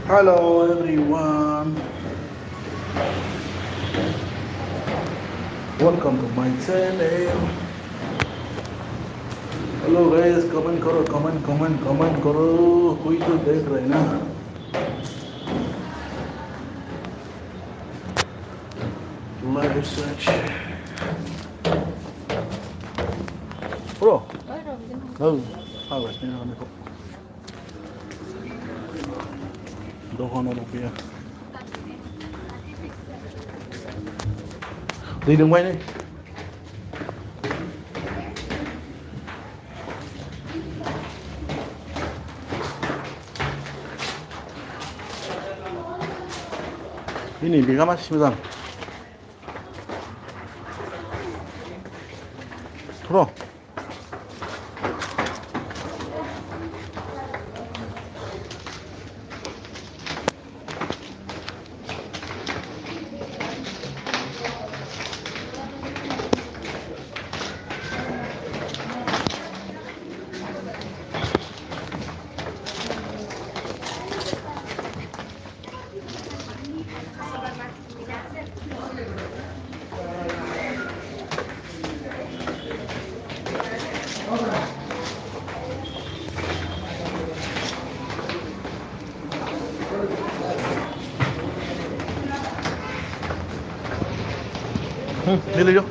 Hello everyone, welcome to my channel. Hello guys, comment करो कोई तो देख रहे ना. Live search. Bro, oh, harus ni kami ko. Doon na rupiah. Đi đường quay đi. Ini biga mas simsan. Bro. Đi lên vô.